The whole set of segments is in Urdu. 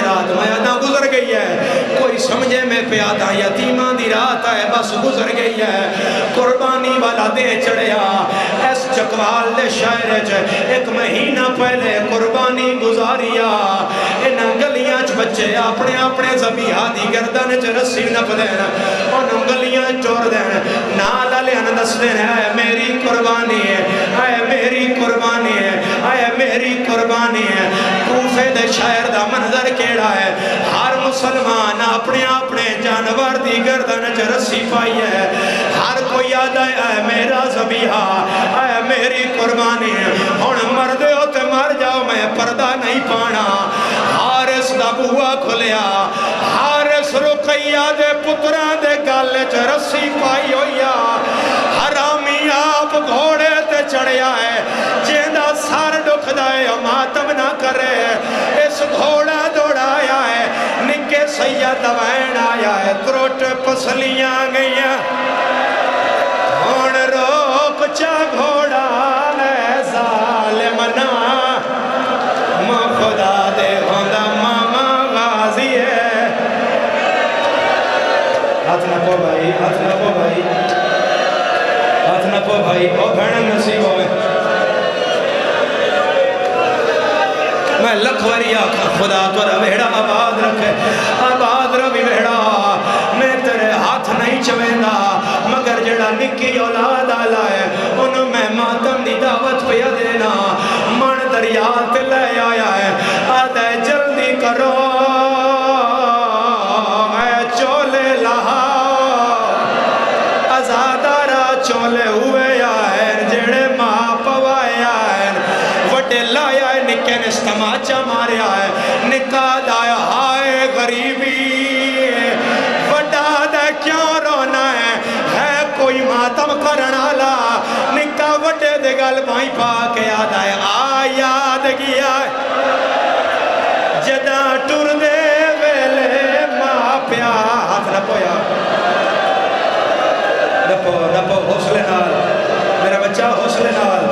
رات میادہ گزر گئی ہے کوئی سمجھے میں پیادہ یتیمہ دی رات ہے بس گزر گئی ہے قربانی والا دے چڑھیا اس چکوال دے شہر ایک مہینہ پہلے قربانی گزاریا انہاں گلیاں بچے اپنے اپنے زبیحہ دی گردن رسی نپ دین انہوں گلیاں چور دین نال علیہ دس دین اے میری قربانی ہے اے میری قربانی ہے اے میری قربانی ہے کوفے دے شہر دا منظر کیڑا ہے ہر مسلمان اپنے اپنے جانور دی گردن رسی پائی ہے ہر کوئی آدھا ہے اے میرا زبیحہ اے میری قربانی ہے ہن مردے ہو تے مر جاؤ میں پردہ نہیں پانا حارس دا بوہا کھلیا حارس رقیہ دے پتران دے گالے رسی پائی ہویا حرامی آپ گھوڑے تے چڑھیا ہے جیندہ سار ڈکھ دائے ماتم نہ کرے اس گھوڑا دوڑایا ہے نکے سید دوائن آیا ہے تروٹ پسلیاں گئیاں ہون روک چا گھوڑا ہے ظالمنا خدا دے ہوندہ ماما غازی ہے ہاتھ نہ پو بھائی ہاتھ نہ پو بھائی ہاتھ نہ پو بھائی او بھیڑن نصیب ہوئے میں لکھوری آکھا خدا تو رویڑا آباد رکھے آباد روی ویڑا میں تیرے ہاتھ نہیں چویندہ مگر جڑا نکی اولاد آلا ہے انہوں میں ماتم دی دعوت پہ دینا من دریات لے آیا ہے آدھے جلدی کرو میں چولے لہا ازادارا چولے ہوئے آئین جڑے ماں پوائے آئین وڈے لایا ہے نکے نے استماچہ مارے آئے نکا دایا ہائے غریبی وڈا دے کیوں رونا ہے کوئی ماتم کرنا لا نکا وڈے دے گل بھائی پاکے آدھا ہے آیاد گیا جدہ ٹر دے ویلے ماں پیا ہاتھ نہ پویا نپو حوصلے نال میرا بچہ حوصلے نال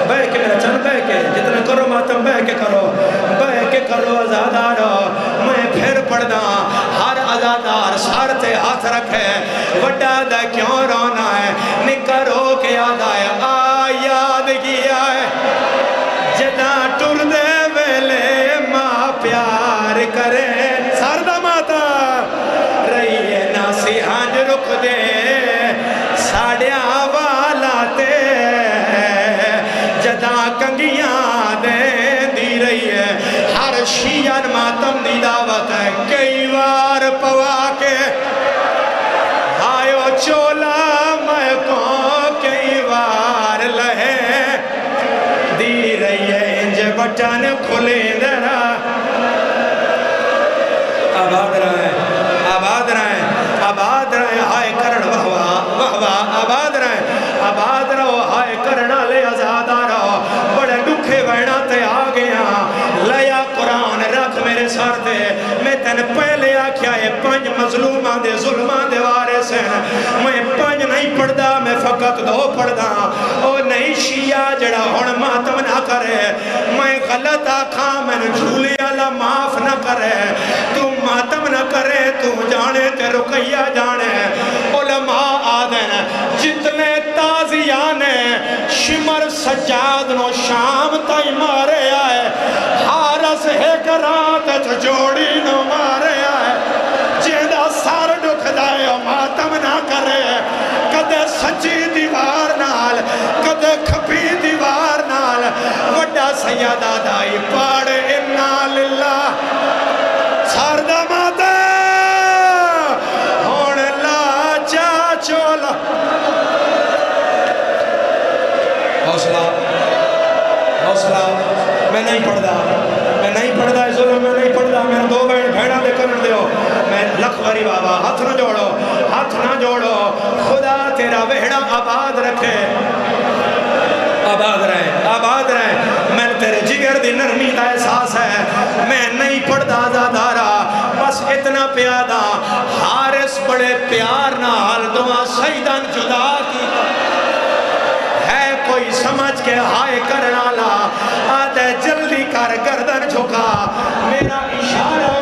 بے کے میرا چند بے کے جتنا کرو ماتم بے کے کرو ازادارو میں پھر پڑھنا ہر ازادار سار تے ہاتھ رکھے وڈا دا کیوں رونا ہے نکا رو کے آدھا ہے آیاد گیا ہے جدہ ٹر دے ویلے ماں پیار کرے ساردہ ماتا رہیے ناسی ہانج رکھ دے ساڑیا والا تے جدہ کنگیاں دے دی رہی ہے ہر شیعن ماتم دی دعوت ہے کئی وار پوا کے آئیو چولا میں کو کئی وار لہے دی رہی ہے انج بٹن کھلے درہ آباد رہے آباد رہے آباد رہے ہائے کرن وہوا آباد رہو ہائے کرنا لے ازادہ رہو بڑے دکھے وینا تے آگیا لیا قرآن رکھ میرے سار دے میں تن پہلے آکھیا ہے 5 مظلومان دے ظلمان دے وارث ہیں میں 5 نہیں پڑھ دا میں فقط 2 پڑھ دا او نہیں شیعہ جڑا ہون ماتم نہ کرے میں غلط آکھا میں جھولے اللہ معاف نہ کرے تو ماتم نہ کرے تو جانے تے رقیہ جانے علماء آدھن جتنے تازیانے شمر سجاد نو شام تائی مارے آئے حارس ہے کرات جوڑی نو مارے آئے جیدہ سار ڈکھ دائے ماتم نہ کرے کدے سچی دیوار نال کدے کھپی دیوار نال وڈا سیدہ دائی پاڑے انا للہ ساردہ ماتے ہون لا چا چولا حوصلہ میں نہیں پڑھدا اس ظلم میں نہیں پڑھدا میں 2 بھیڑا دے کرن دیو میں لکھ وری بابا ہاتھ نہ جوڑو خدا تیرا وہڑا آباد رکھے آباد رہے میں تیرے جگر دی نرمی دا احساس ہے میں نہیں پڑھدا زادارا بس اتنا پیادا حارس بڑے پیار نال دعا سیدان جدا کی ہے کوئی سمجھ کے ہائے کرنا لا آدھے جلدی کر گردن جھکا میرا اشارہ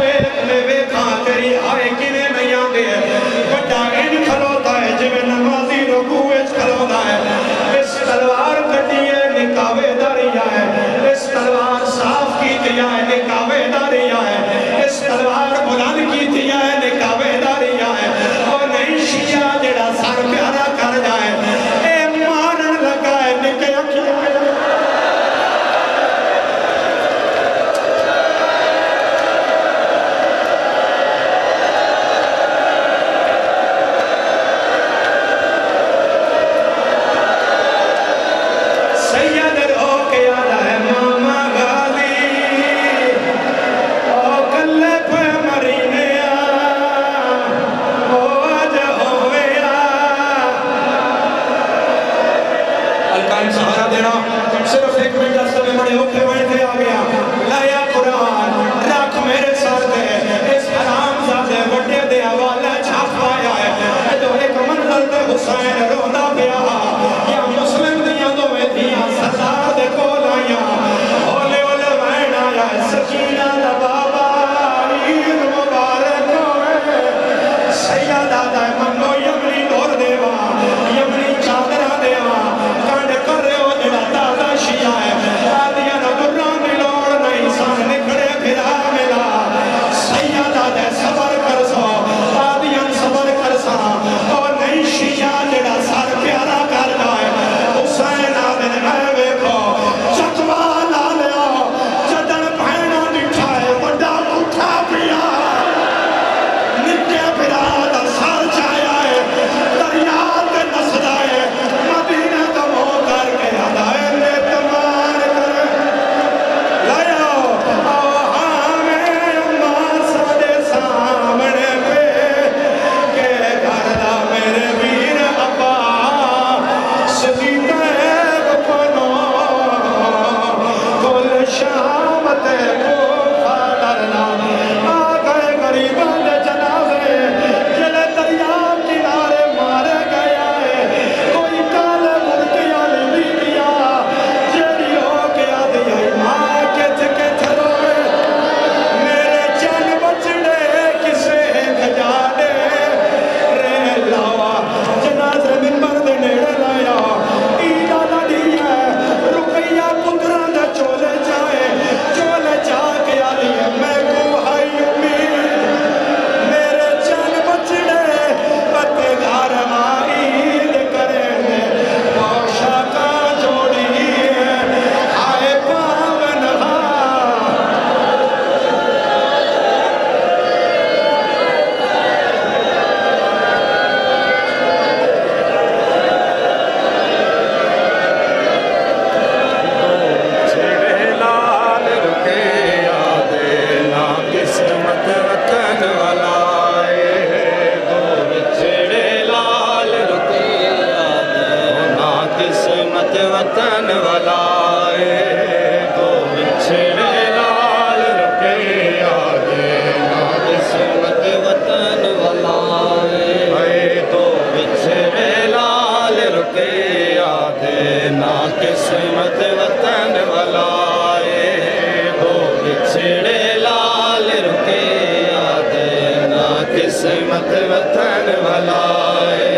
قسمت وطن والائے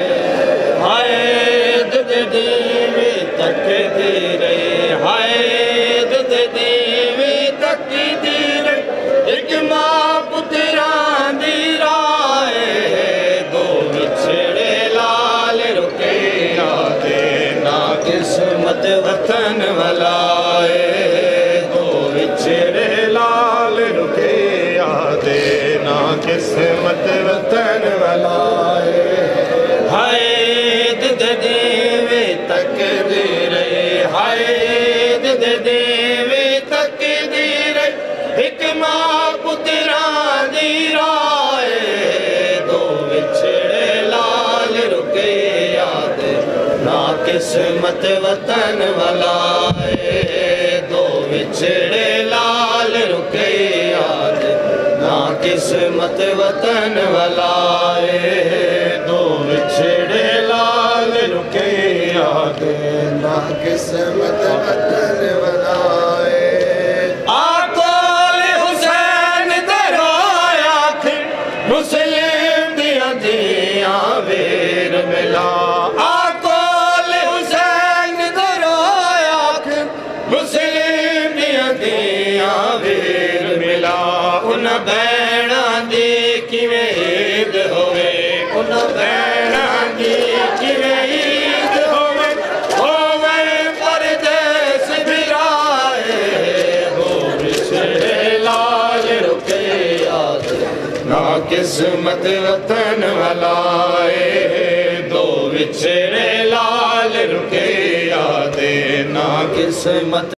ہائے دد دیوی تقدیر ہائے دد دیوی تقدیر ایک ماں پتران دی رائے دو بچھڑے لال رکے آتے نا قسمت وطن والائے دو بچھڑے لال رکے آتے نا قسمت وطن والائے ہائے دد دیوی تقدیر ہائے دد دیوی تقدیر ایک ماں پتران دی رائے دو بچھڑے لال رکے یاد نا قسمت وطن والائے دو بچھڑے لال رکے یاد نا قسمت وطن والائے دو بچھڑے لال رکے یاد نا قسمت وطن والائے آقول حسین درایا کھر مسلم دیا دیا ویر ملا آقول حسین درایا کھر مسلم دیا دیا ویر ملا ان بینہ دی کیویں عید ہوئے ان بینہ دی کیویں عید ہوئے پردیس بھرائے ہو بچھڑے لال رکے یاد نا قسمت وطن والائے دو بچھڑے لال رکے یاد نا قسمت